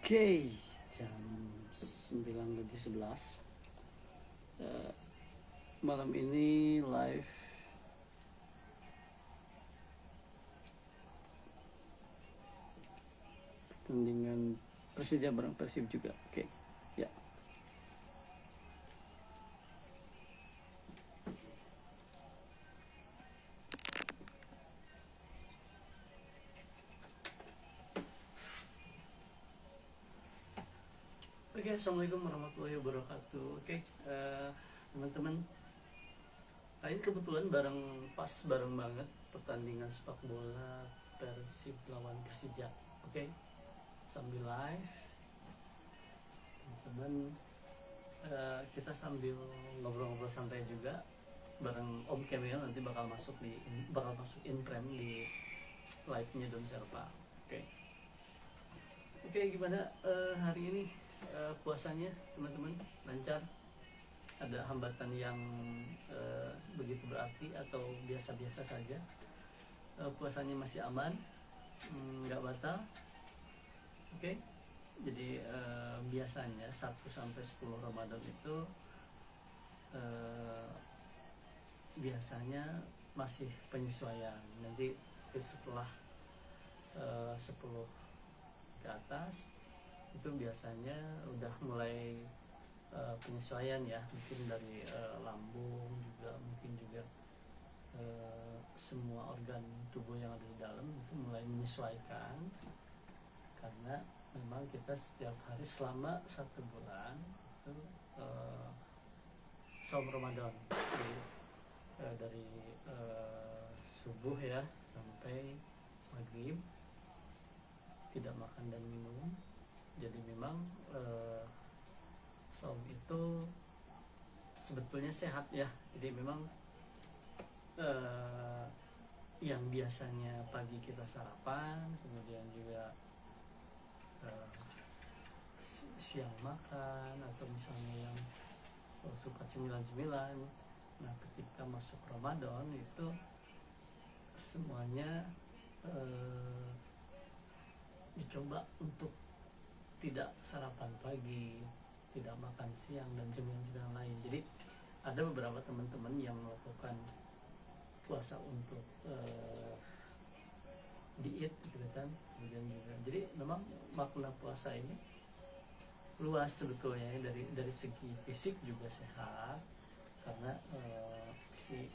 Oke, jam 9:11. Eh, Malam ini live pertandingan Persija bareng Persib juga. Oke, ya. Oke, assalamualaikum warahmatullahi wabarakatuh. Oke, teman-teman, ini kebetulan bareng banget pertandingan sepak bola Persib lawan Persija. Oke, sambil live, teman-teman, kita sambil ngobrol-ngobrol santai juga bareng Om Kemil. Nanti bakal masuk in frame di live-nya Don Serpa. Oke, gimana hari ini puasanya teman-teman? Lancar? Ada hambatan yang begitu berarti atau biasa-biasa saja? Puasanya masih aman? Nggak batal? Oke. Jadi biasanya 1 sampai 10 Ramadan itu biasanya masih penyesuaian. Nanti setelah 10 ke atas itu biasanya udah mulai penyesuaian ya, mungkin dari lambung juga, mungkin juga semua organ tubuh yang ada di dalam itu mulai menyesuaikan, karena memang kita setiap hari selama 1 bulan itu saum Ramadan. Jadi dari subuh ya sampai maghrib tidak makan dan minum. Jadi memang saum itu sebetulnya sehat ya. Jadi memang yang biasanya pagi kita sarapan, kemudian juga siang makan, atau misalnya yang suka cemilan-cemilan, nah ketika masuk Ramadan itu semuanya dicoba untuk tidak sarapan pagi, tidak makan siang, dan cemilan-cemilan lain. Jadi ada beberapa teman-teman yang melakukan puasa untuk diet gitu kan, kemudian juga jadi memang makna puasa ini luas sebetulnya ya, dari segi fisik juga sehat, karena si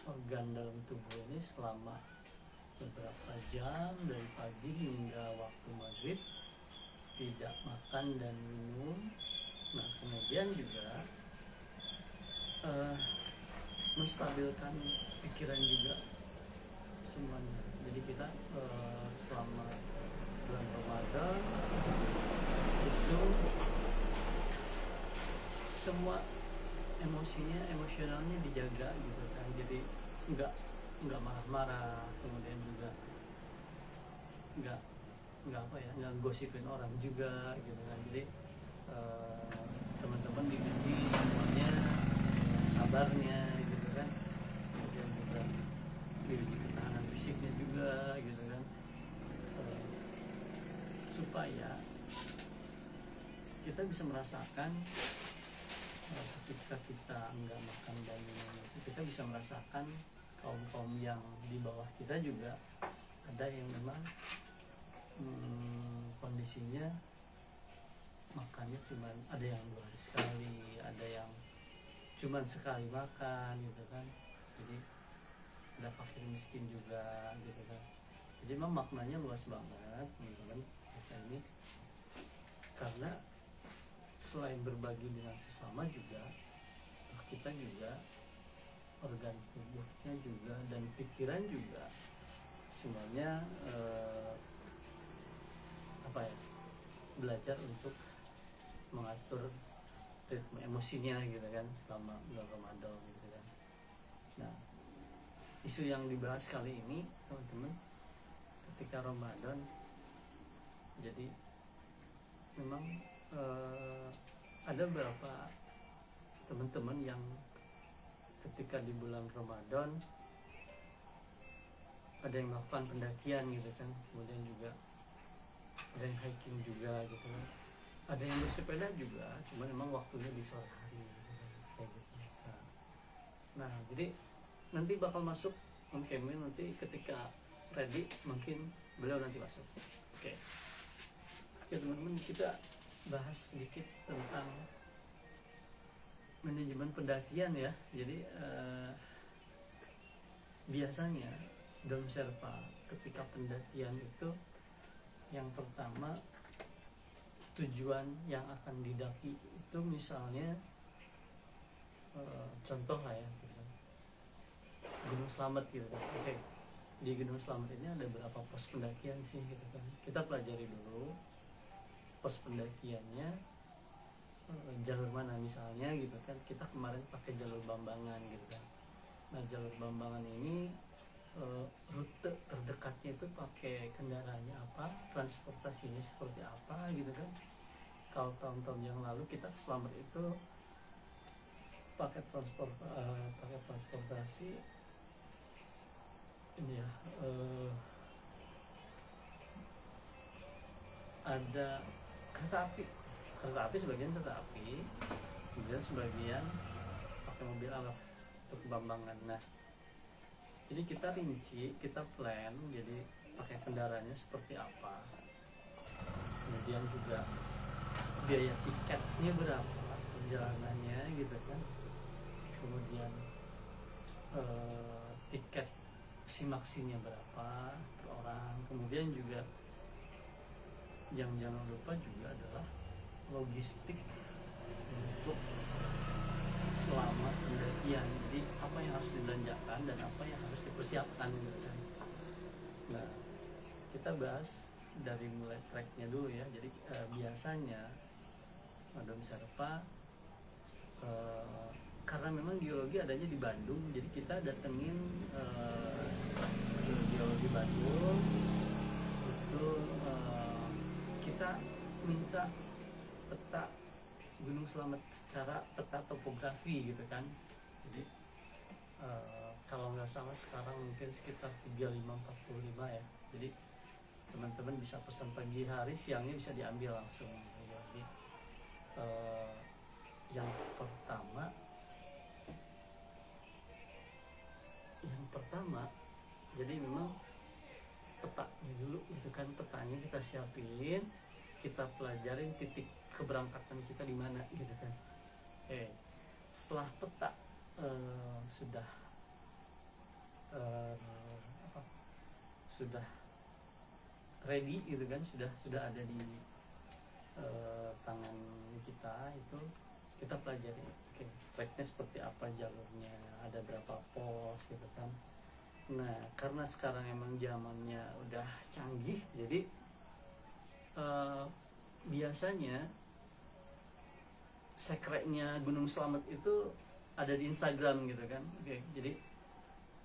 organ dalam tubuh ini selama beberapa jam dari pagi hingga waktu maghrib tidak makan dan minum. Nah kemudian juga menstabilkan pikiran juga semuanya. Jadi kita selama bulan Ramadan itu semua emosionalnya dijaga gitu kan. Jadi nggak marah-marah, kemudian juga nggak nggak gosipin orang juga gitu kan. Jadi teman-teman diuji semuanya sabarnya gitu kan, kemudian juga diuji ketahanan fisiknya juga gitu kan, supaya kita bisa merasakan ketika kita nggak makan dan minum itu, kita bisa merasakan kaum yang di bawah kita juga ada yang memang kondisinya makannya cuman ada yang 2 hari sekali, ada yang cuman sekali makan gitu kan. Jadi ada fakir miskin juga gitu kan. Jadi memang maknanya luas banget teman-teman puasa ini, karena selain berbagi dengan sesama juga kita juga organ tubuhnya juga dan pikiran juga semuanya belajar untuk mengatur ritme emosinya gitu kan selama bulan Ramadan gitu kan. Nah isu yang dibahas kali ini teman-teman ketika Ramadan, jadi memang ada beberapa teman-teman yang ketika di bulan Ramadan ada yang melakukan pendakian gitu kan, kemudian juga ada yang hiking juga gitu kan, ada yang bersepeda juga, cuma memang waktunya di sore hari gitu kan, kayak gitu. Nah jadi nanti bakal masuk Om Kemil nanti ketika ready, mungkin beliau nanti masuk. Oke. Oke teman-teman, kita bahas sedikit tentang manajemen pendakian ya. Jadi biasanya dalam Sherpa ketika pendakian itu yang pertama, tujuan yang akan didaki itu misalnya contoh lah ya gitu. Gunung Slamet gitu kan. Oke. Di Gunung Slamet ini ada berapa pos pendakian sih gitu kan. Kita pelajari dulu pos pendakiannya, jalur mana misalnya gitu kan. Kita kemarin pakai jalur Bambangan gitu kan. Nah jalur Bambangan ini rute terdekatnya itu pakai kendaraannya apa, transportasinya seperti apa gitu kan. Kalau tahun-tahun yang lalu kita ke Slamet itu pakai transportasi ini ya, ada kereta api sebagian kereta api, kemudian sebagian pakai mobil alaf untuk Bambangan. Nah jadi kita rinci, kita plan, jadi pakai kendaraannya seperti apa, kemudian juga biaya tiketnya berapa, perjalanannya gitu kan, kemudian tiket simaksinya berapa per orang, kemudian juga yang jangan lupa juga adalah logistik untuk selama pendakian. Jadi apa yang harus dibelanjakan dan apa yang harus dipersiapkan gitu kan. Nah kita bahas dari mulai treknya dulu ya. Jadi biasanya Madam Sherpa karena memang geologi adanya di Bandung, jadi kita datengin geologi Bandung itu, kita minta peta Gunung Slamet secara peta topografi gitu kan. Jadi kalau nggak salah sekarang mungkin sekitar 35-45 ya. Jadi teman-teman bisa pesan pagi hari, siangnya bisa diambil langsung. Jadi yang pertama jadi memang petanya dulu gitu kan. Petanya kita siapin, kita pelajarin titik keberangkatan kita di mana gitu kan. Setelah peta sudah ready gitu kan, sudah ada di tangan kita, itu kita pelajari treknya seperti apa, jalurnya ada berapa pos gitu kan. Nah karena sekarang emang zamannya udah canggih, jadi biasanya sekretnya Gunung Slamet itu ada di Instagram gitu kan.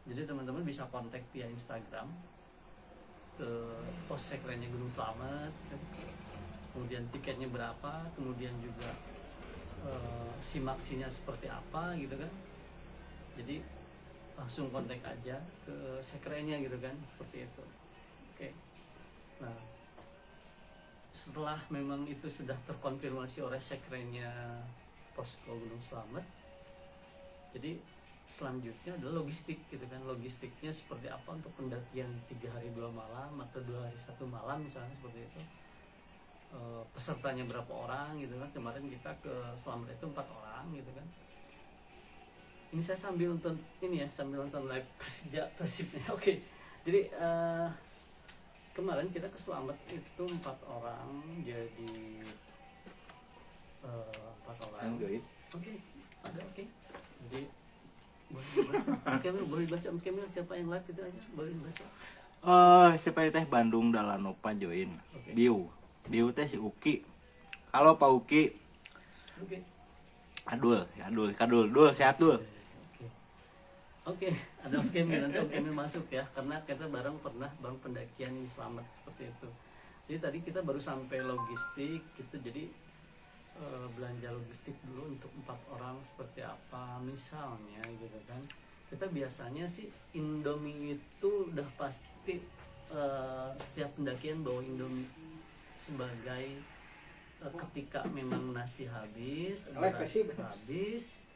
Jadi teman-teman bisa kontak via Instagram ke pos sekretnya Gunung Slamet kan. Kemudian tiketnya berapa, kemudian juga simaksinya seperti apa gitu kan. Jadi langsung kontak aja ke sekretnya gitu kan, seperti itu. Oke. Nah setelah memang itu sudah terkonfirmasi oleh sekretnya posko Gunung Slamet, jadi selanjutnya adalah logistik gitu kan. Logistiknya seperti apa untuk pendakian 3 hari 2 malam atau 2 hari 1 malam misalnya seperti itu. Pesertanya berapa orang gitu kan. Kemarin kita ke Slamet itu 4 orang gitu kan. Ini saya sambil nonton live Persibnya. Oke. Jadi kemarin kita ke Slamet itu 4 orang, jadi 4 orang. Oke. Ada oke. Jadi boleh baca Om Kemil siapa yang live itu aja boleh baca. Siapa teh Bandung Dalanova join. Okay. Biu teh si Uki. Halo Pak Uki. Oke. Dul sehat Dul. Oke, ada Om Kemil, nanti Om Kemil masuk ya, karena kita bareng pendakian di Slamet seperti itu. Jadi tadi kita baru sampai logistik gitu, jadi belanja logistik dulu untuk 4 orang seperti apa misalnya gitu kan. Kita biasanya sih Indomie itu udah pasti, setiap pendakian bawa Indomie. sebagai ketika memang nasi habis, beras habis,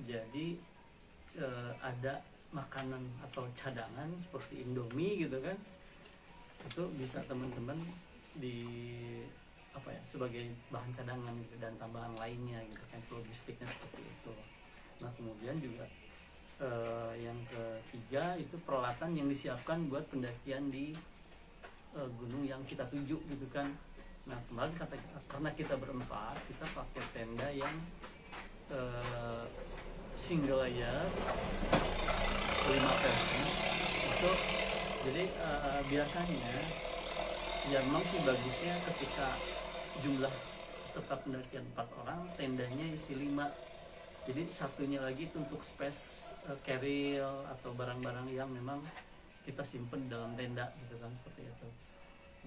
jadi ada makanan atau cadangan seperti Indomie gitu kan, itu bisa teman-teman di apa ya, sebagai bahan cadangan gitu, dan tambahan lainnya gitu kan, logistiknya seperti itu. Nah kemudian juga yang ketiga itu peralatan yang disiapkan buat pendakian di gunung yang kita tuju gitu kan. Nah kemarin karena kita berempat, kita pakai tenda yang single layer 5% itu. Jadi biasanya ya memang sih bagusnya ketika jumlah peserta pendakian 4 orang, tendanya isi 5. Jadi satunya lagi itu untuk space carrier atau barang-barang yang memang kita simpen dalam tenda gitu kan, seperti itu.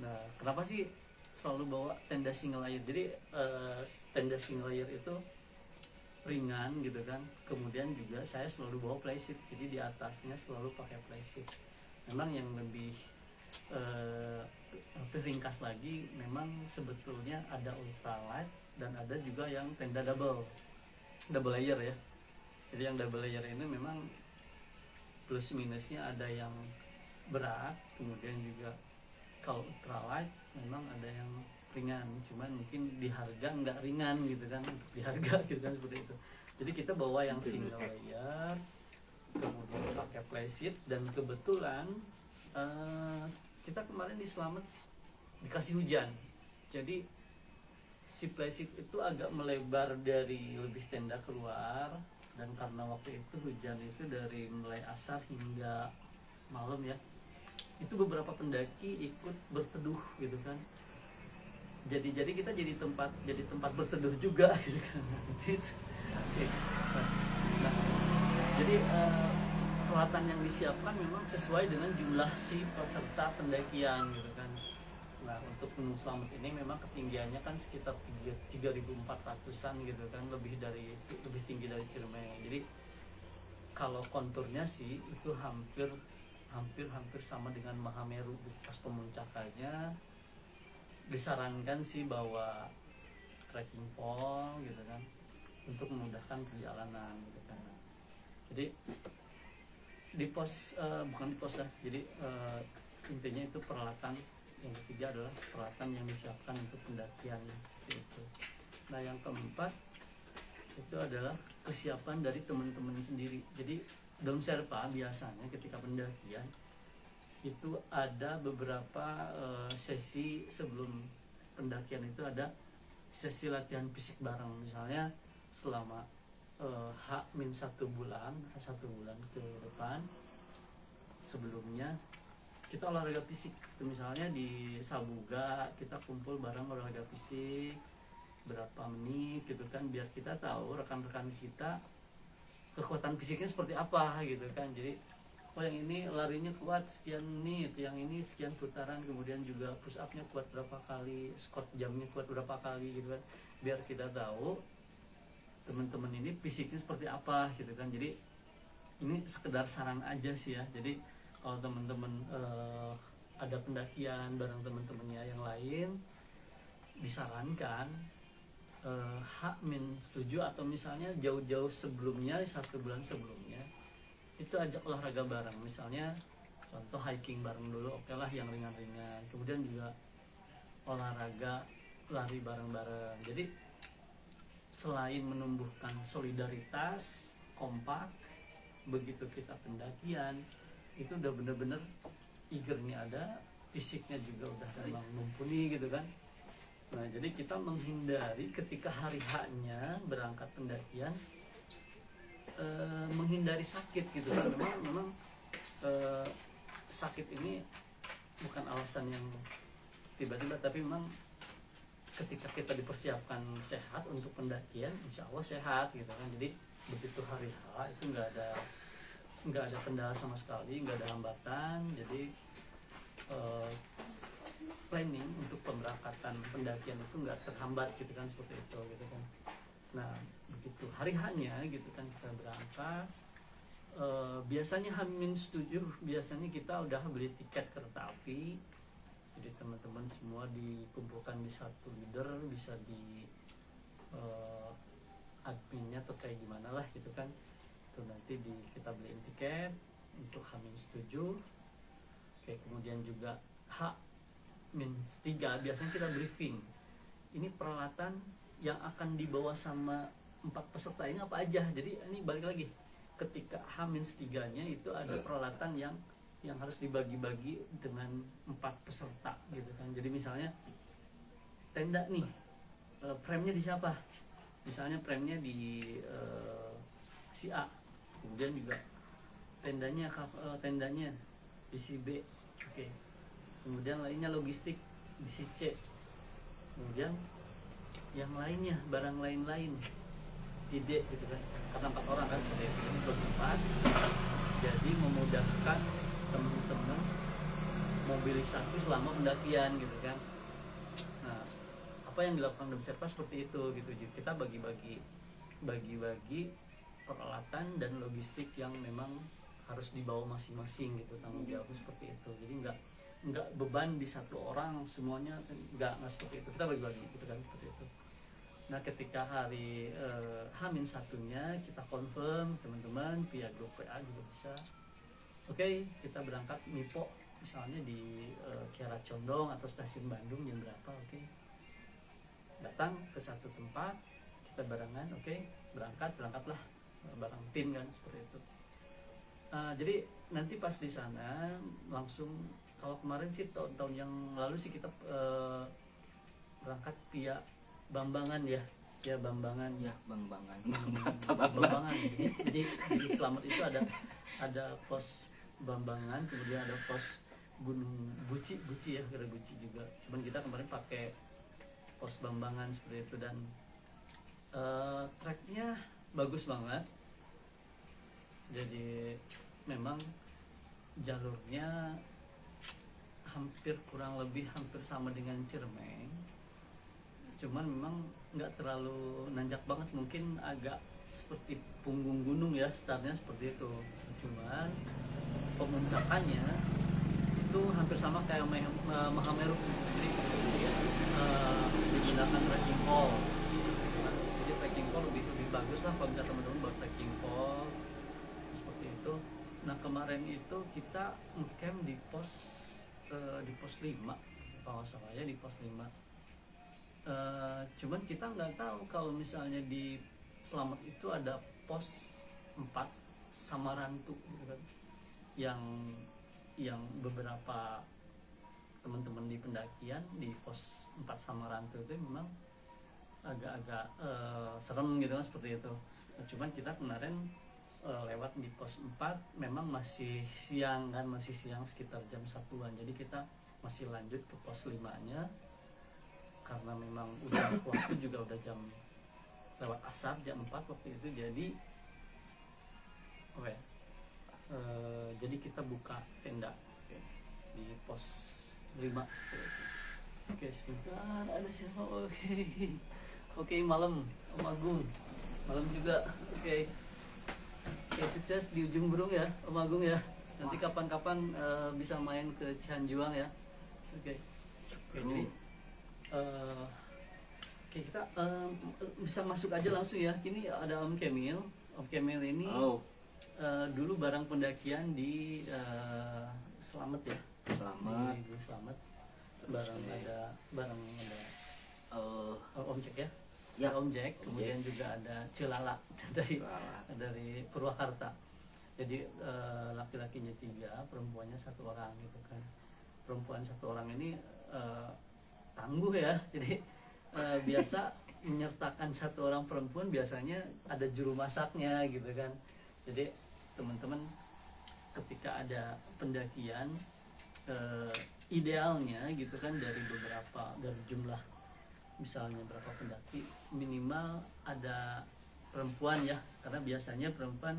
Nah kenapa sih selalu bawa tenda single layer? Jadi tenda single layer itu ringan gitu kan. Kemudian juga saya selalu bawa flysheet, jadi di atasnya selalu pakai flysheet. Memang yang lebih ringkas lagi, memang sebetulnya ada ultralight dan ada juga yang tenda double layer ya. Jadi yang double layer ini memang plus minusnya, ada yang berat, kemudian juga kalau ultralight memang ada yang ringan, cuman mungkin di harga nggak ringan gitu kan, untuk di harga gitu kan, seperti itu. Jadi kita bawa yang single layer, kemudian pakai flysheet, dan kebetulan kita kemarin di Slamet dikasih hujan, jadi si flysheet itu agak melebar dari lebih tenda keluar, dan karena waktu itu hujan itu dari mulai asar hingga malam ya, itu beberapa pendaki ikut berteduh gitu kan. Jadi kita jadi tempat berteduh juga gitu kan. Nah, jadi peralatan yang disiapkan memang sesuai dengan jumlah si peserta pendakian gitu kan. Nah untuk Gunung Slamet ini memang ketinggiannya kan sekitar 3.400-an gitu kan, lebih tinggi dari Ciremai. Jadi kalau konturnya sih itu hampir sama dengan Mahameru. Pas pemuncakannya disarankan sih bawa trekking pole gitu kan, untuk memudahkan perjalanan gitu kan. Jadi di pos bukan di pos ya, jadi intinya itu peralatan. Yang ketiga adalah peralatan yang disiapkan untuk pendakian gitu. Nah yang keempat itu adalah kesiapan dari teman-teman sendiri. Jadi dalam Sherpa biasanya ketika pendakian itu ada beberapa sesi sebelum pendakian, itu ada sesi latihan fisik bareng. Misalnya selama H-1 bulan ke depan sebelumnya kita olahraga fisik. Misalnya di Sabuga kita kumpul bareng olahraga fisik berapa menit gitu kan, biar kita tahu rekan-rekan kita kekuatan fisiknya seperti apa gitu kan. Jadi yang ini larinya kuat sekian menit, yang ini sekian putaran, kemudian juga push up-nya kuat berapa kali, squat jamnya kuat berapa kali gitu kan, biar kita tahu teman-teman ini fisiknya seperti apa gitu kan. Jadi ini sekedar saran aja sih ya. Jadi kalau teman-teman ada pendakian bareng teman-temannya yang lain, disarankan H-7 atau misalnya jauh-jauh sebelumnya, 1 bulan sebelumnya, itu ajak olahraga bareng. Misalnya contoh hiking bareng dulu, oke lah yang ringan-ringan, kemudian juga olahraga lari bareng-bareng. Jadi selain menumbuhkan solidaritas, kompak, begitu kita pendakian itu udah bener-bener eagernya ada, fisiknya juga udah memang mumpuni gitu kan. Nah jadi kita menghindari ketika hari H-nya berangkat pendakian, menghindari sakit gitu kan. Memang sakit ini bukan alasan yang tiba-tiba, tapi memang ketika kita dipersiapkan sehat untuk pendakian, insya Allah sehat gitu kan. Jadi begitu hari H itu nggak ada kendala sama sekali, nggak ada hambatan. Jadi planning untuk pemberangkatan pendakian itu nggak terhambat gitu kan, seperti itu gitu kan. Nah begitu hari H-nya gitu kan kita berangkat, biasanya H-7 biasanya kita udah beli tiket kereta api. Jadi teman-teman semua dikumpulkan di satu leader, bisa di adminnya atau kayak gimana lah gitu kan. Itu nanti kita beliin tiket untuk H-7. Oke, kemudian juga H-3 biasanya kita briefing. Ini peralatan yang akan dibawa sama 4 peserta ini apa aja. Jadi ini balik lagi, ketika H-3-nya itu ada peralatan yang harus dibagi-bagi dengan 4 peserta gitu kan. Jadi misalnya tenda nih, frame-nya di siapa? Misalnya frame-nya di si A, kemudian juga tendanya di si B. Oke. Kemudian lainnya logistik di si C. Kemudian yang lainnya, barang lain-lain di D gitu kan. Karena 4 orang kan, seperti itu berempat. Jadi memudahkan teman-teman mobilisasi selama pendakian gitu kan. Nah, apa yang dilakukan di Sherpa seperti itu gitu. Jadi kita bagi-bagi peralatan dan logistik yang memang harus dibawa masing-masing gitu, tanggung jawabnya seperti itu. Jadi nggak beban di satu orang semuanya, nggak seperti itu, kita bagi-bagi gitu kan, seperti itu. Nah, ketika hari H-1-nya kita confirm teman-teman via grup WA juga bisa. Oke, kita berangkat Mipo misalnya di Kiara Condong atau stasiun Bandung jam berapa. Oke, datang ke satu tempat, kita barengan. Oke, berangkatlah bareng tim kan, seperti itu. Jadi nanti pas di sana langsung, kalau kemarin sih tahun yang lalu sih kita berangkat via Bambangan ya Bambangan. Jadi Selamat itu ada pos Bambangan, kemudian ada pos Gunung Guci ya, kira Guci juga. Cuman kita kemarin pakai pos Bambangan seperti itu, dan tracknya bagus banget. Jadi memang jalurnya kurang lebih hampir sama dengan Ciremai, cuman memang nggak terlalu nanjak banget, mungkin agak seperti punggung gunung ya, startnya seperti itu. Cuman pemuncakannya itu hampir sama kayak Mahameru, jadi digunakan trekking pole. Jadi trekking pole lebih bagus lah kalau misalnya teman-teman buat trekking pole seperti itu. Nah, kemarin itu kita camp di pos 5 kalau salah ya, di pos 5. Cuman kita nggak tahu kalau misalnya di Selamat itu ada pos 4 Samarantu gitu kan, yang beberapa teman-teman di pendakian di pos 4 Samarantu itu memang agak-agak serem gitu kan, seperti itu. Nah, cuman kita kemarin lewat di pos 4 memang masih siang sekitar jam 1-an. Jadi kita masih lanjut ke pos 5-nya karena memang udah waktu juga udah jam lewat asar, jam 4 waktu itu. Jadi kita buka tenda di pos 5 seperti itu. Oke, sebentar, ada siapa? Oke, malam Om Agung, malam juga. Oke, sukses di Ujung Berung ya Om Agung ya. Nanti kapan-kapan bisa main ke Cianjuang ya. Oke, jadi kita bisa masuk aja langsung ya. Ini ada Om Kemil. Om Kemil ini dulu barang pendakian di Selamat ya. Selamat. Barang ada Om Jack ya. Ya, Om Jack. Kemudian juga ada Celala dari Purwakarta. Jadi laki-lakinya 3, perempuannya 1 orang gitu kan. Perempuan 1 orang ini tangguh ya. Jadi biasa menyertakan 1 orang perempuan, biasanya ada juru masaknya gitu kan. Jadi teman-teman ketika ada pendakian idealnya gitu kan, dari jumlah misalnya berapa pendaki, minimal ada perempuan ya, karena biasanya perempuan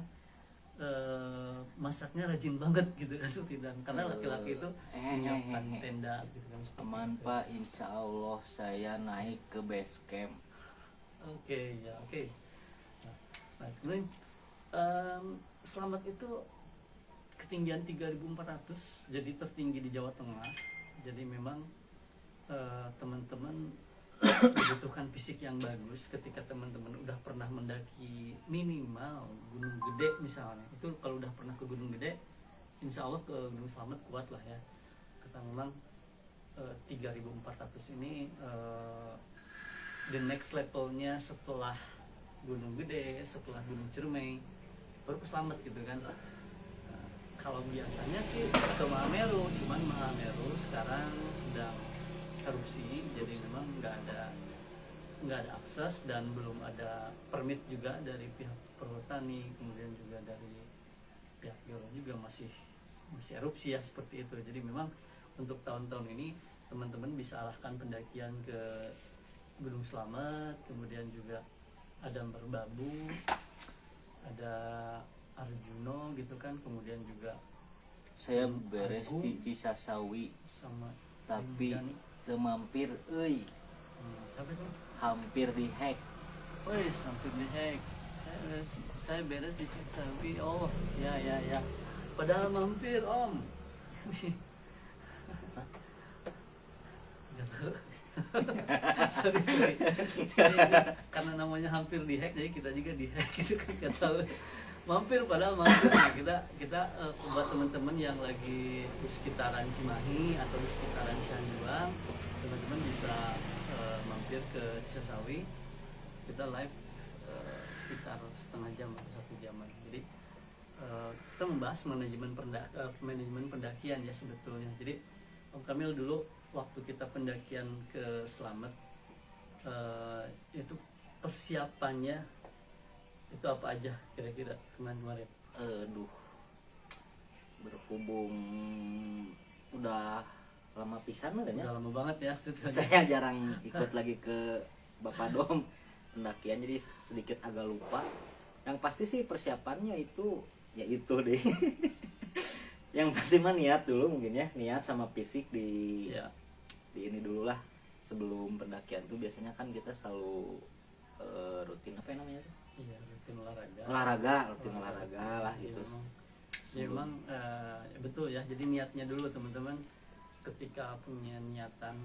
masaknya rajin banget gitu kan, karena laki-laki itu menyiapkan tenda gitu kan. Aman Pak, insya Allah saya naik ke base camp. Oke. Nah, kemudian Selamat itu ketinggian 3.400, jadi tertinggi di Jawa Tengah. Jadi memang teman-teman membutuhkan fisik yang bagus ketika teman-teman udah pernah mendaki minimal Gunung Gede misalnya. Itu kalau udah pernah ke Gunung Gede, insya Allah ke Gunung Slamet kuat lah ya. Kata memang 3.400 ini the next levelnya setelah Gunung Gede, setelah Gunung Ciremai, baru ke Slamet gitu kan. Kalau biasanya sih ke Mahameru, cuman Mahameru sekarang sedang erupsi, jadi memang nggak ada akses dan belum ada permit juga dari pihak perhutani, kemudian juga dari pihak geologi juga masih erupsi ya seperti itu. Jadi memang untuk tahun-tahun ini teman-teman bisa arahkan pendakian ke Gunung Slamet, kemudian juga ada Merbabu, ada Arjuno gitu kan, kemudian juga saya beres Agung di Cisasawi sama tapi Rinjani. teu mampir euy, Sampai tuh, hampir dihack. woi sampai di hack. Saya beres di Cisawi. Oh ya ya ya, padahal mampir om. Gitu. sorry. Jadi, karena namanya hampir dihack, jadi kita juga dihack gitu kan, nggak tahu mampir padahal mampir. Nah, kita buat teman-teman yang lagi di sekitaran Cimahi atau di sekitaran Cianjuang, teman-teman bisa mampir ke Cisasawi. Kita live sekitar setengah jam atau 1 jam. Jadi kita membahas manajemen pendakian ya sebetulnya. Jadi Om Kamil dulu waktu kita pendakian ke Slamet, itu persiapannya itu apa aja kira-kira kemarin? Aduh, berhubung udah lama pisan kan ya. Udah lama banget ya sebetulnya. Saya jarang ikut lagi ke Bapak Dom pendakian, jadi sedikit agak lupa. Yang pasti sih persiapannya itu ya itu deh. Yang pasti mah niat dulu mungkin ya, niat sama fisik di ini dulu lah. Sebelum pendakian tuh biasanya kan kita selalu rutin apa yang namanya tuh? Iya, rutin olahraga lah gitu. Ya memang betul ya. Jadi niatnya dulu teman-teman, ketika punya niatan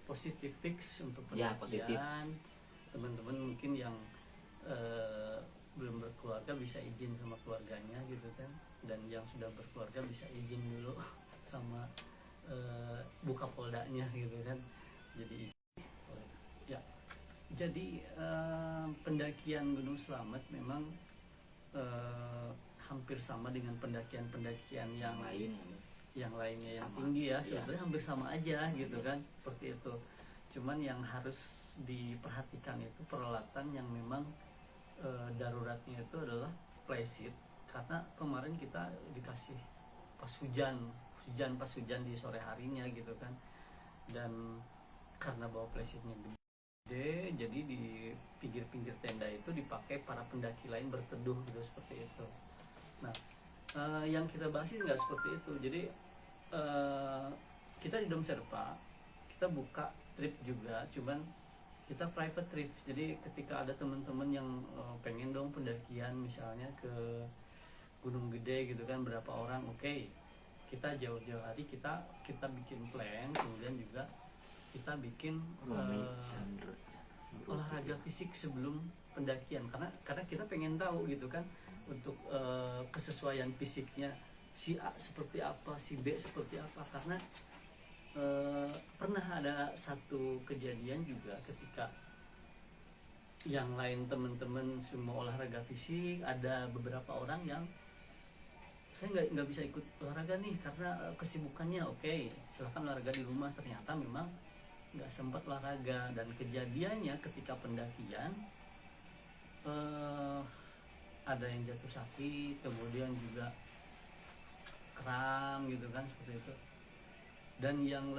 positif fix untuk Ya, pendakian, positif. teman-teman mungkin yang belum berkeluarga bisa izin sama keluarganya gitu kan, dan yang sudah berkeluarga bisa izin dulu sama buka poldanya gitu kan. Jadi pendakian Gunung Slamet memang hampir sama dengan pendakian yang Lain yang lainnya yang sama, tinggi ya, iya. sebetulnya hampir sama aja gitu kan, seperti itu. Cuman yang harus diperhatikan itu peralatan yang memang daruratnya itu adalah flysheet, karena kemarin kita dikasih pas hujan di sore harinya gitu kan, dan karena bawa flysheetnya gede, jadi di pinggir-pinggir tenda itu dipakai para pendaki lain berteduh gitu, seperti itu. Nah, yang kita bahas ini nggak seperti itu. Jadi kita di Dom Sherpa kita buka trip juga, cuman kita private trip. Jadi ketika ada teman-teman yang pengen dong pendakian misalnya ke Gunung Gede gitu kan, berapa orang, oke, kita jauh-jauh hari kita bikin plan, kemudian juga kita bikin olahraga fisik sebelum pendakian, karena kita pengen tahu gitu kan, untuk kesesuaian fisiknya si A seperti apa, si B seperti apa. Karena pernah ada satu kejadian juga ketika yang lain teman-teman semua olahraga fisik, ada beberapa orang yang saya nggak bisa ikut olahraga nih karena kesibukannya. Oke, silahkan olahraga di rumah. Ternyata memang nggak sempat olahraga, dan kejadiannya ketika pendakian ada yang jatuh sakit, kemudian juga kram gitu kan, seperti itu. Dan yang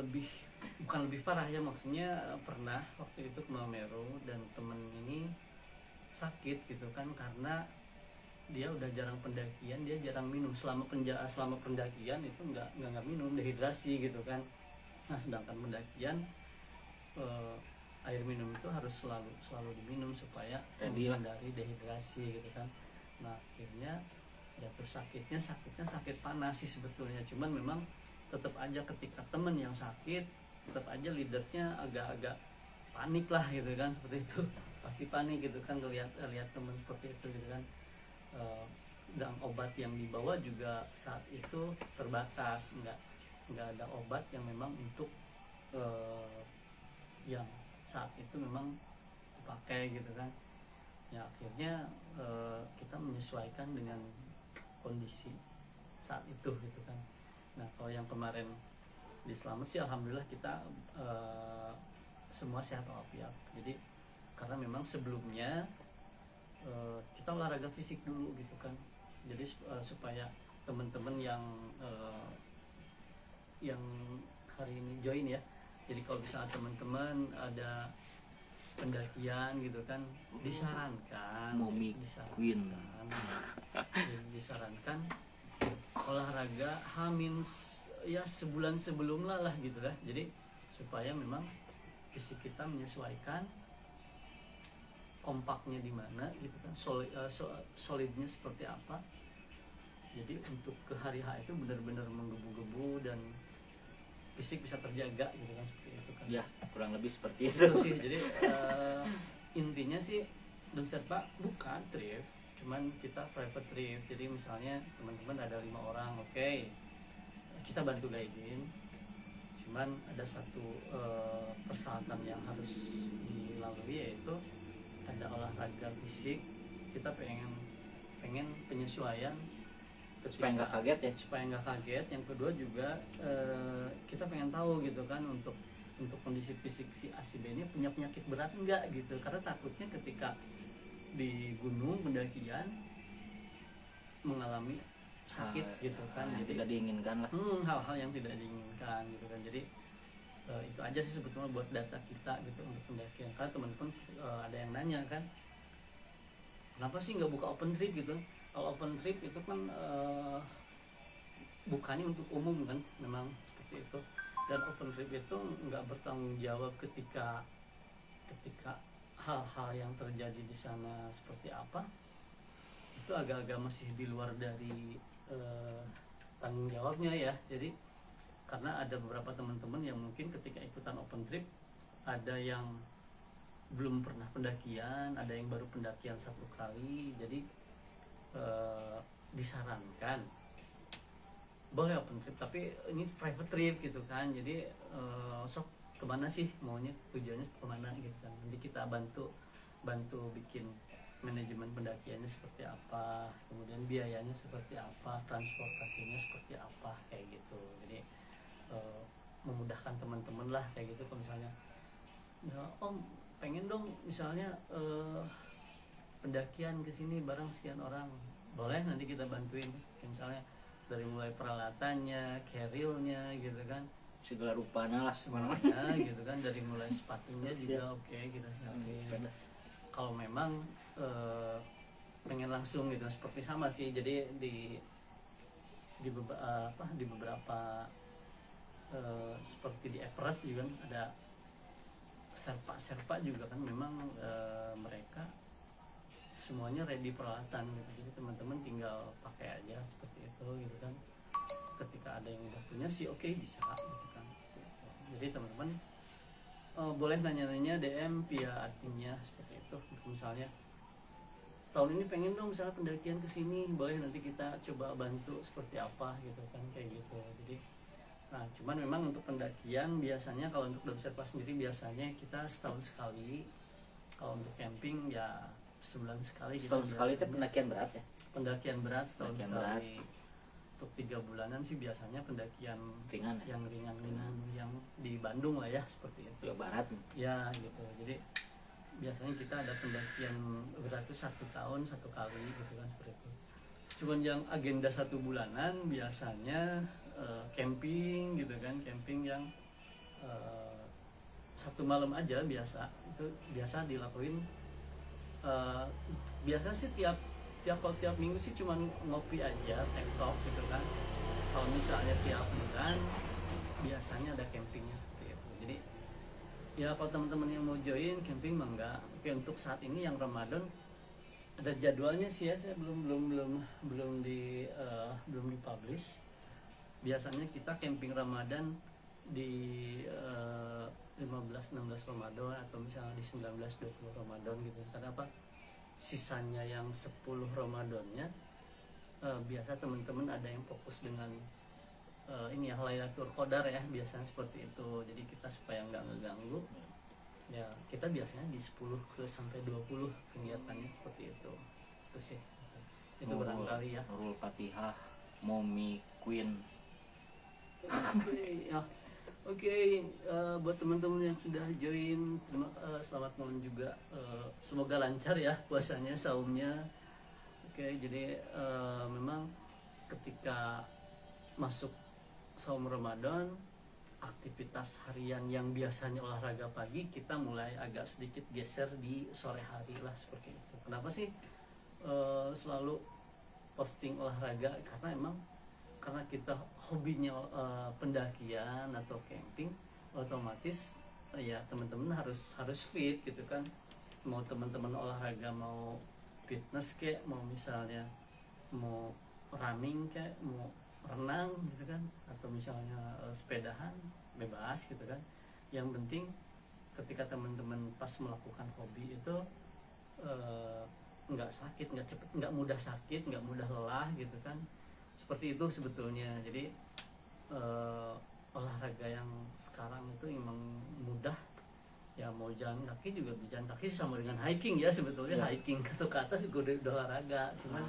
bukan lebih parah ya, maksudnya pernah waktu itu ke Mameru dan temen ini sakit gitu kan, karena dia udah jarang pendakian, dia jarang minum selama pendakian itu nggak minum, dehidrasi gitu kan. Nah, sedangkan pendakian air minum itu harus selalu diminum supaya menghindari dehidrasi gitu kan. Nah, akhirnya jatuh sakit panas sih sebetulnya, cuman memang tetap aja ketika temen yang sakit tetap aja leadernya agak-agak panik lah gitu kan, seperti itu. Pasti panik gitu kan lihat temen seperti itu gitu kan. Dan obat yang dibawa juga saat itu terbatas, nggak ada obat yang memang untuk yang saat itu memang dipakai gitu kan. Ya akhirnya kita menyesuaikan dengan kondisi saat itu gitu kan. Nah kalau yang kemarin di Slamet sih alhamdulillah kita semua sehat walafiat. Jadi karena memang sebelumnya kita olahraga fisik dulu gitu kan. Jadi supaya teman-teman yang hari ini join ya. Jadi kalau misalnya teman-teman ada pendakian gitu kan, disarankan disarankan olahraga hamin ya sebulan sebelum lah gitu lah. Jadi supaya memang fisik kita menyesuaikan, kompaknya di mana gitu kan, solidnya seperti apa. Jadi untuk ke hari H itu benar-benar menggebu-gebu dan fisik bisa terjaga gitu kan, seperti itu kan. Ya kurang lebih seperti Itu itu. sih. Jadi intinya sih Dom Sherpa bukan trip, cuman kita private trip. Jadi misalnya teman-teman ada 5 orang, oke, kita bantu guidein. Cuman ada satu persyaratan yang harus dilalui, yaitu ada olahraga fisik. Kita pengen penyesuaian Supaya nggak kaget ya. supaya nggak kaget. Yang kedua juga kita pengen tahu gitu kan, untuk kondisi fisik si ACB ini punya penyakit berat enggak gitu, karena takutnya ketika di gunung pendakian mengalami sakit gitu kan. Jadi tidak diinginkan lah. hal-hal yang tidak diinginkan gitu kan. Jadi itu aja sih sebetulnya buat data kita gitu untuk pendakian. Karena teman-teman ada yang nanya kan, kenapa sih nggak buka open trip gitu. Kalau open trip itu kan bukannya untuk umum kan, memang seperti itu. Dan open trip itu nggak bertanggung jawab ketika hal-hal yang terjadi di sana seperti apa. Itu agak-agak masih di luar dari tanggung jawabnya ya. Jadi karena ada beberapa teman-teman yang mungkin ketika ikutan open trip ada yang belum pernah pendakian, ada yang baru pendakian 1 kali. Jadi disarankan boleh open trip, tapi ini private trip gitu kan. Jadi sok kemana sih maunya, tujuannya kemana gitu kan. Nanti kita bantu bikin manajemen pendakiannya seperti apa, kemudian biayanya seperti apa, transportasinya seperti apa, kayak gitu. Jadi memudahkan teman-teman lah kayak gitu. Kalau misalnya ya, om pengen dong misalnya pendakian ke sini bareng sekian orang, boleh nanti kita bantuin. Misalnya dari mulai peralatannya, carrier-nya gitu kan, Segala rupanya lah semuanya gitu kan, dari mulai sepatunya juga oke, kita siapin. Kalau memang pengen langsung gitu seperti sama sih. Jadi di beberapa seperti di Everest juga kan ada serpa juga kan, memang mereka semuanya ready peralatan gitu. Jadi teman-teman tinggal pakai aja seperti itu gitu kan. Ketika ada yang udah punya sih oke, bisa gitu kan. Jadi teman-teman boleh nanya-nanya DM via adminnya seperti itu. Misalnya tahun ini pengen dong misalnya pendakian ke sini, boleh nanti kita coba bantu seperti apa gitu kan, kayak gitu. Jadi nah cuman memang untuk pendakian biasanya, kalau untuk Dom Sherpa sendiri biasanya kita setahun sekali. Kalau untuk camping ya sebulan sekali. Setahun sekali itu pendakian berat ya. Pendakian berat setahun Pendakian sekali. Untuk 3 bulanan sih biasanya pendakian Ringan ya? yang ringan yang di Bandung lah ya, seperti itu. Jawa Barat. Ya gitu. Jadi biasanya kita ada pendakian berat itu 1 tahun 1 kali gitu kan, seperti itu. Cuman yang agenda 1 bulanan biasanya camping gitu kan, camping yang 1 malam aja biasa. Itu biasa dilakuin biasa sih tiap minggu sih cuman ngopi aja, tektok gitu kan. Kalau misalnya tiap bulan biasanya ada campingnya seperti itu. Jadi ya kalau teman-teman yang mau join camping mah enggak. Oke, untuk saat ini yang Ramadan ada jadwalnya sih ya, saya belum dipublish. biasanya kita camping Ramadan di 15-16 Ramadan atau misalnya di 19-20 Ramadan gitu. Karena apa? Sisanya yang 10 Ramadannya biasa teman-teman ada yang fokus dengan ini ya Lailatul Qadar ya, biasanya seperti itu. Jadi kita supaya nggak ngeganggu ya, kita biasanya di 10 ke sampai 20 kegiatannya seperti itu. Terus sih itu barangkali ya. Nurul Fatihah, Momi, Queen. Oke, ya. Oke, buat teman-teman yang sudah join, selamat malam juga. Semoga lancar ya puasanya, saumnya. Oke, jadi memang ketika masuk saum Ramadan, aktivitas harian yang biasanya olahraga pagi kita mulai agak sedikit geser di sore hari lah seperti itu. Kenapa sih selalu posting olahraga? Karena kita hobinya pendakian atau camping, otomatis ya teman-teman harus fit gitu kan. Mau teman-teman olahraga, mau fitness kayak, mau misalnya mau running kayak, mau renang gitu kan, atau misalnya sepedahan, bebas gitu kan. Yang penting ketika teman-teman pas melakukan hobi itu nggak sakit, nggak cepet, nggak mudah sakit, nggak mudah lelah gitu kan. Seperti itu sebetulnya. Jadi olahraga yang sekarang itu memang mudah ya. Mau jalan kaki juga, jalan kaki sama dengan hiking ya sebetulnya ya. Hiking ke atas juga udah olahraga. Cuman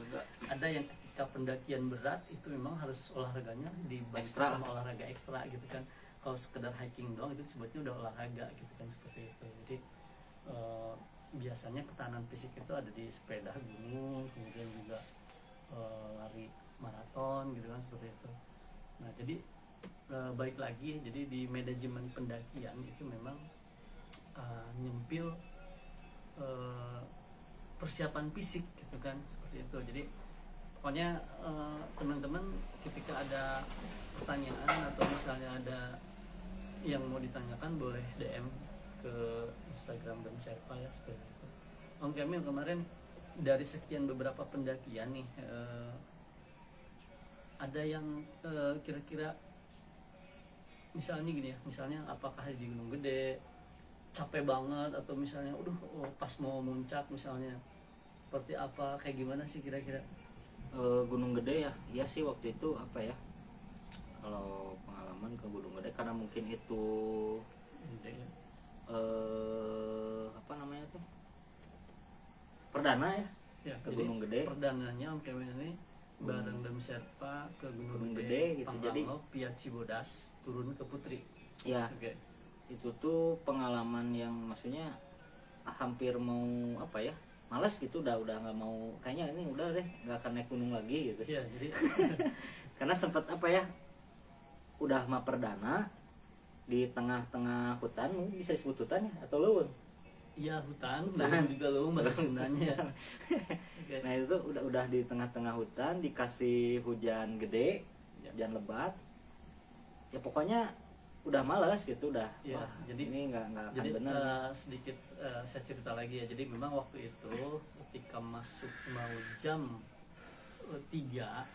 ada yang ketika pendakian berat itu memang harus olahraganya dibantu sama olahraga ekstra gitu kan. Kalau sekedar hiking doang itu sebetulnya udah olahraga gitu kan, seperti itu. Jadi biasanya ketahanan fisik itu ada di sepeda gunung, kemudian juga lari maraton gitu kan, seperti itu. Nah jadi balik lagi, jadi di manajemen pendakian itu memang nyempil persiapan fisik gitu kan, seperti itu. Jadi pokoknya teman-teman ketika ada pertanyaan atau misalnya ada yang mau ditanyakan boleh DM ke Instagram dan Sherpa ya, seperti itu. Om Kamil, kemarin dari sekian beberapa pendakian nih ada yang kira-kira misalnya gini ya, misalnya apakah di Gunung Gede capek banget, atau misalnya pas mau muncak misalnya seperti apa, kayak gimana sih kira-kira? Gunung Gede ya, iya sih waktu itu apa ya, kalau pengalaman ke Gunung Gede karena mungkin itu Gede, apa namanya tuh, perdana ya ke Gunung Gede. Perdananya Om Kamil ini bareng Dem Sherpa ke Gunung Gede gitu. Jadi via Cibodas turun ke Putri ya. Okay. Itu tuh pengalaman yang maksudnya hampir mau apa ya, malas gitu, udah nggak mau, kayaknya ini udah deh nggak akan naik gunung lagi gitu ya. Jadi karena sempat apa ya, udah mah perdana di tengah-tengah hutan, bisa disebut hutan ya atau leuweung? Iya, hutan juga leuweung bahasa Sundanya. Okay. Nah itu udah di tengah-tengah hutan, dikasih hujan gede, hujan lebat ya, pokoknya udah malas gitu, udah ya. Wah, jadi ini nggak akan benar. Sedikit saya cerita lagi ya. Jadi memang waktu itu ketika masuk mau jam 3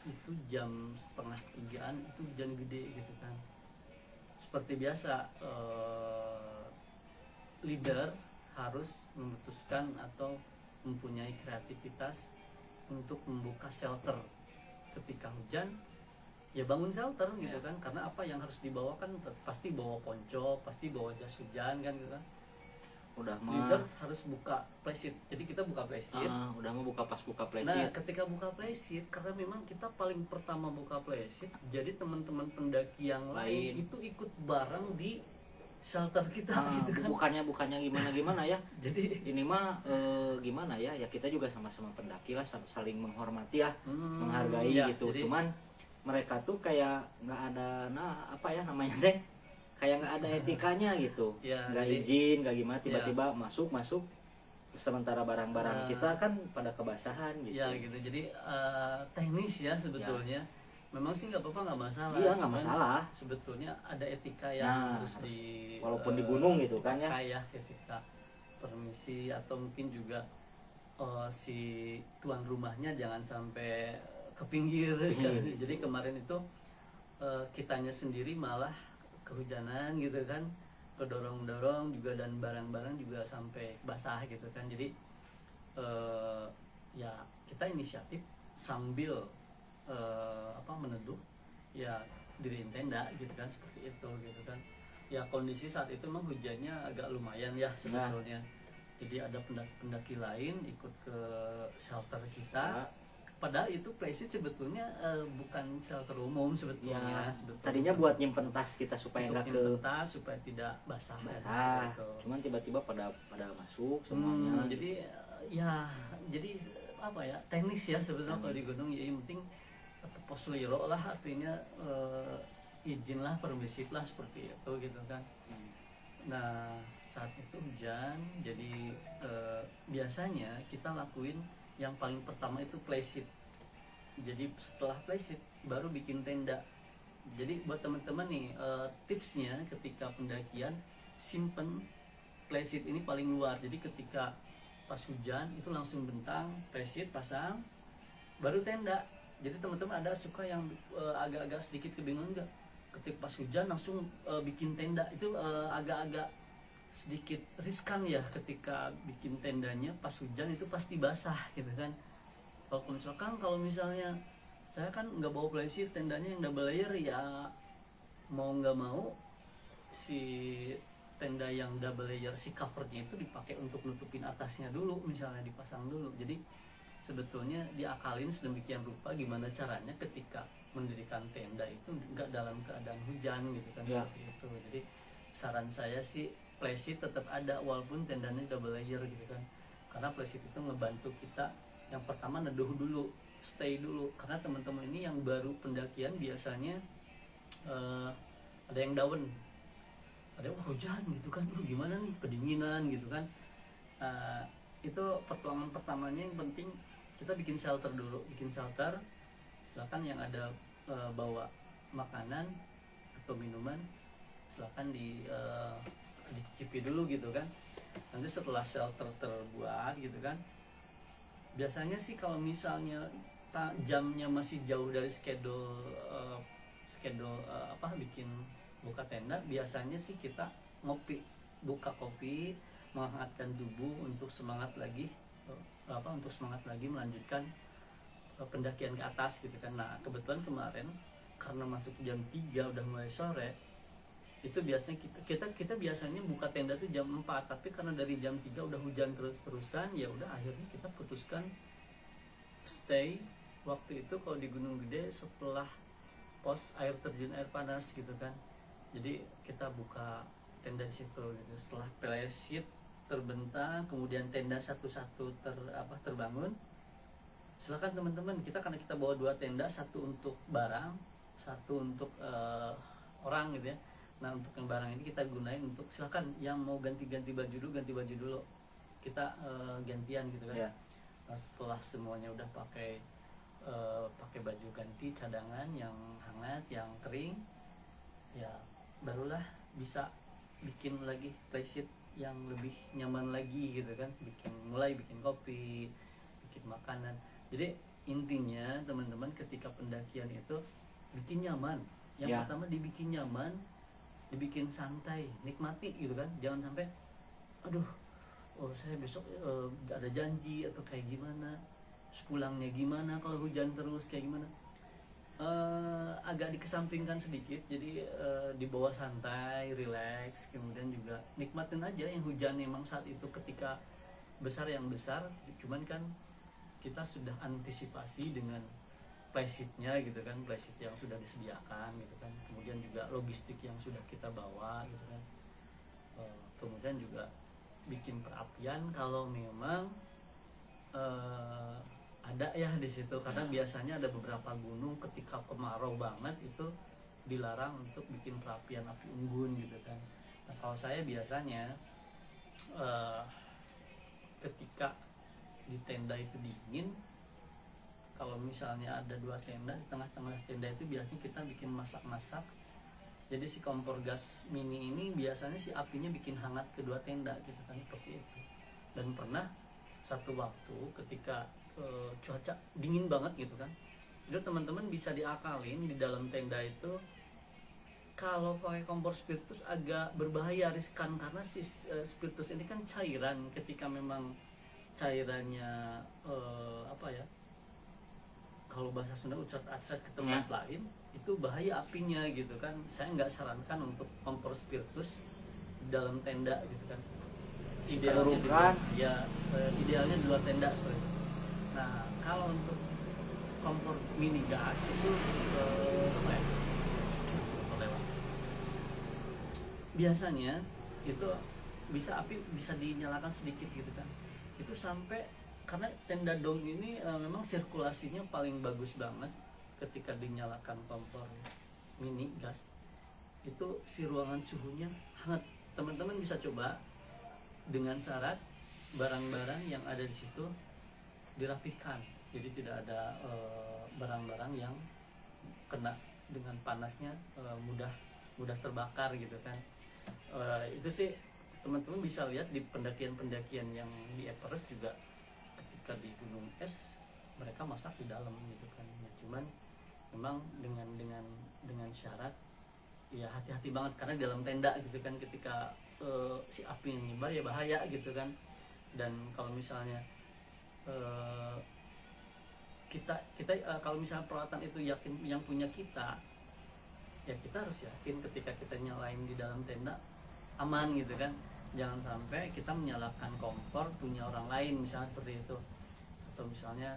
itu, jam setengah 3-an itu hujan gede gitu kan. Seperti biasa leader harus memutuskan atau mempunyai kreativitas untuk membuka shelter ketika hujan. Ya bangun shelter gitu kan, karena apa yang harus dibawa kan pasti bawa ponco, pasti bawa jas hujan kan gitu kan. Udah leader harus buka playseat, jadi kita buka playseat. Udah mau buka playseat. Nah ketika buka playseat, karena memang kita paling pertama buka playseat, jadi teman-teman pendaki yang lain itu ikut bareng di shelter kita gitu kan. Bukannya gimana ya. Jadi ini mah gimana ya, kita juga sama-sama pendaki lah, saling menghormati ya, menghargai ya, gitu. Jadi, cuman mereka tuh kayak nggak ada apa ya namanya teh, kayak nggak ada etikanya gitu, nggak izin, nggak gimana, tiba-tiba masuk sementara barang-barang kita kan pada kebasahan gitu. Ya gitu. Jadi teknis ya sebetulnya. Memang sih nggak apa-apa, nggak masalah. Iya, nggak masalah. Sebetulnya ada etika yang harus walaupun di gunung gitu kan ya. Kayak ketika permisi, atau mungkin juga si tuan rumahnya jangan sampai ke pinggir. Jadi kemarin itu kitanya sendiri malah kehujanan gitu kan, kedorong-dorong juga, dan barang-barang juga sampai basah gitu kan. Jadi ya kita inisiatif sambil meneduh ya diriin tenda gitu kan, seperti itu gitu kan. Ya kondisi saat itu memang hujannya agak lumayan ya sebetulnya. Jadi ada pendaki-pendaki lain ikut ke shelter kita. Padahal itu place sebetulnya bukan shelter umum sebetulnya. Tadinya buat nyimpen tas kita supaya nggak ke tas, supaya tidak basah. Gitu. Cuman tiba-tiba pada masuk semuanya. Jadi jadi apa ya, teknis ya sebetulnya kalau di gunung. Ya yang penting pos liro lah, artinya izin lah, permisif lah, seperti itu gitu kan. Nah saat itu hujan, jadi biasanya kita lakuin yang paling pertama itu playset. Jadi setelah playset baru bikin tenda. Jadi buat teman-teman nih, tipsnya ketika pendakian simpen playset ini paling luar. Jadi ketika pas hujan itu langsung bentang, playset pasang, baru tenda. Jadi teman-teman ada suka yang agak-agak sedikit kebingungan enggak? Ketika pas hujan langsung bikin tenda, itu agak-agak sedikit riskan ya ketika bikin tendanya pas hujan, itu pasti basah gitu kan. Kalau misalnya saya kan nggak bawa playset, tendanya yang double layer, ya mau nggak mau si tenda yang double layer, si covernya itu dipakai untuk nutupin atasnya dulu, misalnya dipasang dulu. Jadi sebetulnya diakalin sedemikian rupa gimana caranya ketika mendirikan tenda itu nggak dalam keadaan hujan gitu kan, seperti itu. Jadi saran saya sih playset tetap ada walaupun tendanya double layer gitu kan, karena playset itu ngebantu kita yang pertama neduh dulu, stay dulu. Karena teman-teman ini yang baru pendakian biasanya ada yang down, ada hujan gitu kan, gimana nih, kedinginan gitu kan. Itu pertolongan pertamanya yang penting kita bikin shelter dulu, silakan yang ada bawa makanan atau minuman silakan dicicipi dulu gitu kan. Nanti setelah shelter terbuat gitu kan, biasanya sih kalau misalnya jamnya masih jauh dari schedule bikin buka tenda, biasanya sih kita buka kopi, menghangatkan tubuh untuk semangat lagi melanjutkan pendakian ke atas gitu kan. Nah kebetulan kemarin karena masuk jam 3 udah mulai sore, itu biasanya kita biasanya buka tenda tuh jam 4, tapi karena dari jam 3 udah hujan terus-terusan, ya udah akhirnya kita putuskan stay waktu itu kalau di Gunung Gede setelah pos air terjun air panas gitu kan. Jadi kita buka tenda di situ gitu. Setelah playset terbentang, kemudian tenda satu-satu terbangun, silakan teman-teman, karena kita bawa 2 tenda, satu untuk barang, satu untuk orang gitu ya. Nah untuk yang barang ini kita gunain untuk silakan yang mau ganti baju dulu, kita gantian gitu kan. Nah, setelah semuanya udah pakai baju ganti cadangan yang hangat, yang kering, ya barulah bisa bikin lagi playset yang lebih nyaman lagi gitu kan. Mulai bikin kopi, bikin makanan. Jadi intinya teman-teman ketika pendakian itu bikin nyaman. Yang pertama dibikin nyaman, dibikin santai, nikmati gitu kan. Jangan sampai saya besok ada janji atau kayak gimana, sepulangnya gimana kalau hujan terus kayak gimana. Agak dikesampingkan sedikit, jadi dibawa santai, relax, kemudian juga nikmatin aja yang hujan memang saat itu ketika besar, cuman kan kita sudah antisipasi dengan playsetnya gitu kan, playset yang sudah disediakan gitu kan, kemudian juga logistik yang sudah kita bawa gitu kan. Kemudian juga bikin perapian kalau memang ada ya di situ, karena biasanya ada beberapa gunung ketika kemarau banget itu dilarang untuk bikin perapian api unggun gitu kan. Nah kalau saya biasanya ketika di tenda itu dingin, kalau misalnya ada 2 tenda, di tengah-tengah tenda itu biasanya kita bikin masak-masak. Jadi si kompor gas mini ini biasanya si apinya bikin hangat kedua tenda gitu kan, seperti itu. Dan pernah satu waktu ketika cuaca dingin banget gitu kan, Itu teman-teman bisa diakalin di dalam tenda itu. Kalau pakai kompor spiritus agak berbahaya, riskan, karena si spiritus ini kan cairan. Ketika memang cairannya apa ya, kalau bahasa Sunda ucat-acat ke tempat lain, itu bahaya apinya gitu kan. Saya nggak sarankan untuk kompor spiritus di dalam tenda gitu kan. Idealnya di luar, ya idealnya di luar tenda seperti itu. Nah kalau untuk kompor mini gas itu apa ya, biasanya itu bisa api bisa dinyalakan sedikit gitu kan. Itu sampai, karena tenda dom ini memang sirkulasinya paling bagus banget ketika dinyalakan kompor mini gas. Itu si ruangan suhunya hangat. Teman-teman bisa coba dengan syarat barang-barang yang ada di situ dirapihkan. Jadi tidak ada barang-barang yang kena dengan panasnya mudah terbakar gitu kan. Itu sih teman-teman bisa lihat di pendakian-pendakian yang di Everest juga, ketika di gunung es mereka masak di dalam gitu kan. Ya, cuman memang dengan syarat ya hati-hati banget, karena di dalam tenda gitu kan, ketika si api yang nyebar ya bahaya gitu kan. Dan kalau misalnya kita kalau misalnya peralatan itu yakin yang punya kita, ya kita harus yakin ketika kita nyalain di dalam tenda aman gitu kan. Jangan sampai kita menyalakan kompor punya orang lain misalnya seperti itu, atau misalnya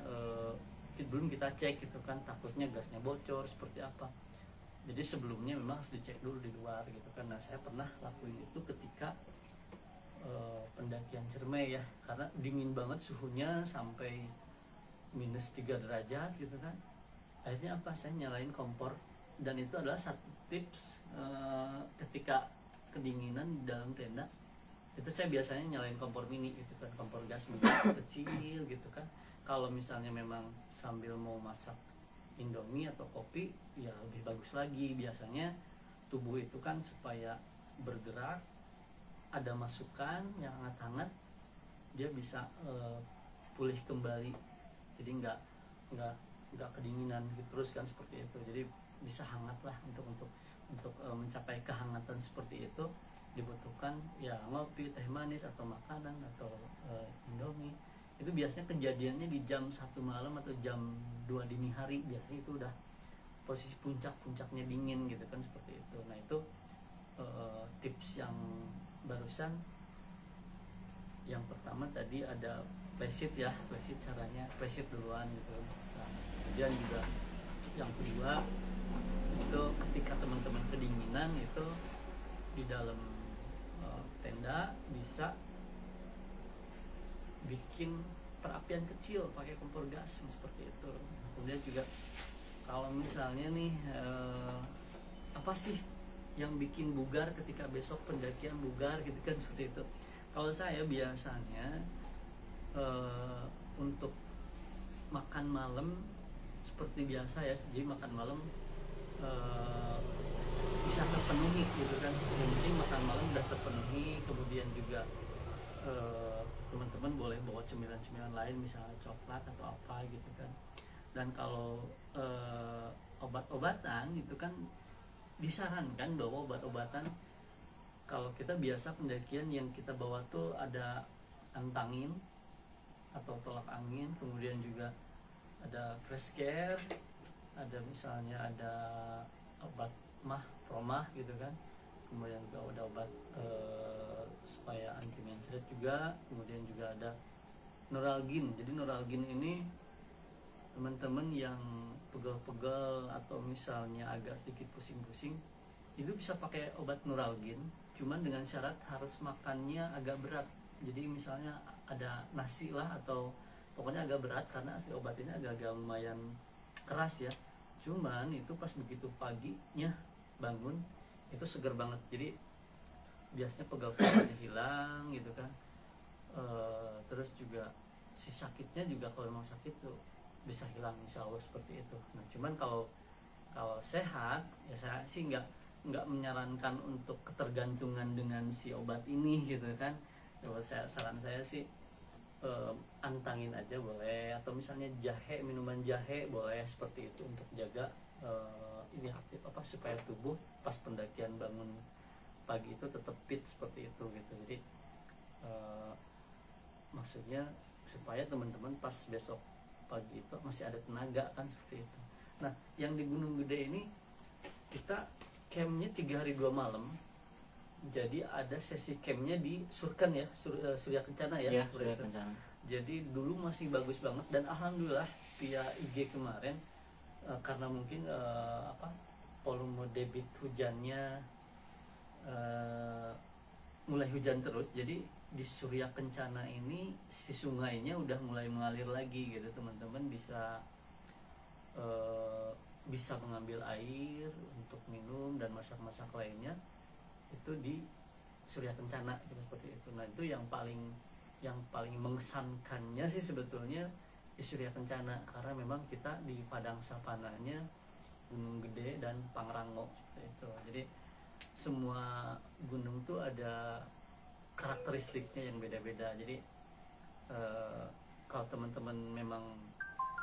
belum kita cek gitu kan, takutnya gasnya bocor seperti apa. Jadi sebelumnya memang harus dicek dulu di luar gitu kan. Nah saya pernah lakuin itu ketika pendakian Ciremai ya, karena dingin banget suhunya sampai -3 derajat gitu kan. Akhirnya apa, saya nyalain kompor. Dan itu adalah satu tips ketika kedinginan di dalam tenda, itu saya biasanya nyalain kompor mini gitu kan, kompor gas mini kecil gitu kan. Kalau misalnya memang sambil mau masak Indomie atau kopi ya lebih bagus lagi. Biasanya tubuh itu kan supaya bergerak, ada masukan yang hangat-hangat, dia bisa pulih kembali. Jadi nggak kedinginan gitu terus kan, seperti itu. Jadi bisa hangat lah. Untuk mencapai kehangatan seperti itu dibutuhkan ya ngopi, teh manis, atau makanan, atau Indomie. Itu biasanya kejadiannya di jam 1 malam atau jam 2 dini hari. Biasanya itu udah posisi puncaknya dingin gitu kan, seperti itu. Nah itu tips yang barusan. Yang pertama tadi ada playset ya, playset caranya, playset duluan gitu. Kemudian juga yang kedua itu ketika teman-teman kedinginan itu di dalam tenda bisa bikin perapian kecil pakai kompor gas seperti itu. Kemudian juga kalau misalnya nih apa sih yang bikin bugar ketika besok pendakian bugar gitu kan, seperti itu. Kalau saya biasanya untuk makan malam seperti biasa ya, jadi makan malam bisa terpenuhi gitu kan. Yang penting makan malam udah terpenuhi. Kemudian juga teman-teman boleh bawa cemilan-cemilan lain, misalnya coklat atau apa gitu kan. Dan kalau obat-obatan itu kan disarankan bawa obat-obatan. Kalau kita biasa pendakian yang kita bawa tuh ada antangin atau tolak angin, kemudian juga ada fresh care, ada misalnya ada obat promah gitu kan, kemudian juga ada obat supaya anti mencret juga, kemudian juga ada Neuralgin. Jadi Neuralgin ini teman-teman yang pegel-pegel atau misalnya agak sedikit pusing-pusing, itu bisa pakai obat Neuralgin, cuman dengan syarat harus makannya agak berat. Jadi misalnya ada nasi lah, atau pokoknya agak berat, karena si obat ini agak-agak lumayan keras ya. Cuman itu pas begitu paginya bangun itu seger banget. Jadi biasanya pegal-pegalnya hilang gitu kan. Terus juga si sakitnya juga kalau memang sakit tuh bisa hilang insya Allah, seperti itu. Nah cuman kalau sehat ya saya sih nggak menyarankan untuk ketergantungan dengan si obat ini gitu kan. Kalau saran saya sih antangin aja boleh, atau misalnya jahe, minuman jahe boleh, seperti itu untuk jaga ini aktif apa supaya tubuh pas pendakian bangun pagi itu tetap fit seperti itu gitu. Jadi maksudnya supaya teman-teman pas besok pagi itu masih ada tenaga kan, seperti itu. Nah yang di Gunung Gede ini kita campnya 3 hari 2 malam. Jadi ada sesi campnya di Surken ya, Surya Kencana ya, ya Surya Kencana. Jadi dulu masih bagus banget, dan alhamdulillah via IG kemarin karena mungkin volume debit hujannya mulai hujan terus, jadi di Surya Kencana ini si sungainya udah mulai mengalir lagi gitu. Teman-teman bisa mengambil air untuk minum dan masak-masak lainnya itu di Surya Kencana gitu, seperti itu. Nah itu yang paling mengesankannya sih sebetulnya di Surya Kencana, karena memang kita di padang savananya Gunung Gede dan Pangrango seperti itu. Jadi semua gunung tuh ada karakteristiknya yang beda-beda. Jadi kalau teman-teman memang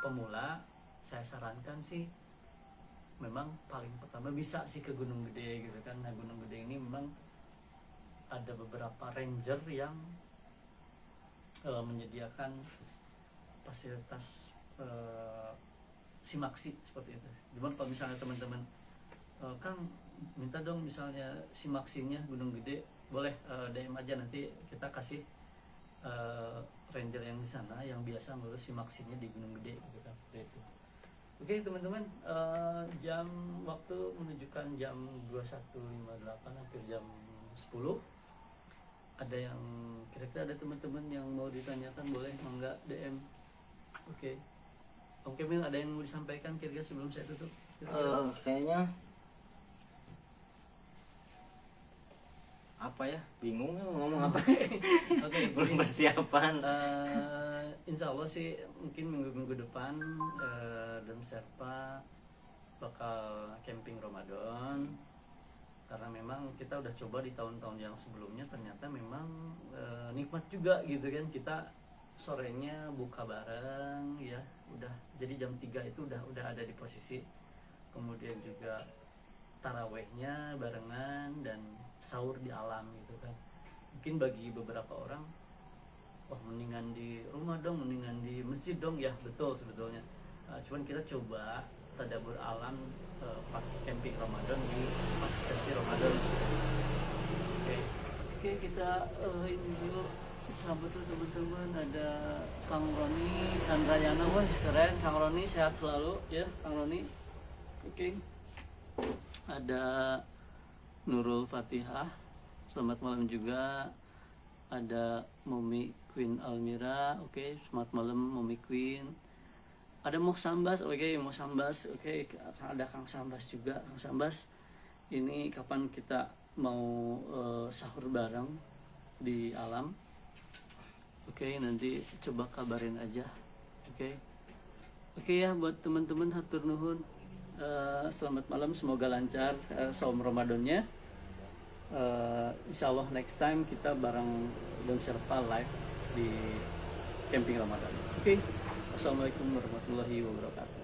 pemula, saya sarankan sih memang paling pertama bisa sih ke Gunung Gede gitu kan. Nah Gunung Gede ini memang ada beberapa ranger yang menyediakan fasilitas simaksi seperti itu. Cuman kalau misalnya teman-teman Kang minta dong misalnya simaksinya Gunung Gede, boleh DM aja, nanti kita kasih ranger yang di sana yang biasa ngurus simaksinya di Gunung Gede gitu kan, seperti itu. Oke teman-teman, jam waktu menunjukkan jam 21.58, hampir jam 10. Ada yang kira-kira ada teman-teman yang mau ditanyakan, boleh mangga DM. Oke. Om Kemil, ada yang mau disampaikan kira-kira sebelum saya tutup? Kayaknya apa ya, bingung ngomong apa. Oke, belum persiapan. Insya Allah sih mungkin minggu-minggu depan Dem Sherpa bakal camping Ramadan, karena memang kita udah coba di tahun-tahun yang sebelumnya, ternyata memang nikmat juga gitu kan. Kita sorenya buka bareng ya, udah jadi jam 3 itu udah ada di posisi, kemudian juga tarawehnya barengan dan sahur di alam gitu kan. Mungkin bagi beberapa orang, wah mendingan di rumah dong, mendingan di masjid dong, ya betul sebetulnya. Cuman kita coba tadabbur alam pas camping Ramadan, di pas sesi Ramadan. Oke, kita ini dulu sambut dulu teman-teman. Ada Kang Roni Chandrayana, wah keren Kang Roni, sehat selalu ya Kang Roni. Oke. Ada Nurul Fatihah, selamat malam juga. Ada Momi Queen Almira, oke, selamat malam Momi Queen. Ada Mo Sambas, oke, Mo Sambas, oke, ada Kang Sambas juga. Kang Sambas, ini kapan kita mau sahur bareng di alam? Oke, nanti coba kabarin aja. Oke ya, buat teman-teman hatur nuhun. Selamat malam, semoga lancar saum Ramadannya. Insya Allah next time kita bareng Dem Sherpa live di camping Ramadan. Oke. Assalamualaikum warahmatullahi wabarakatuh.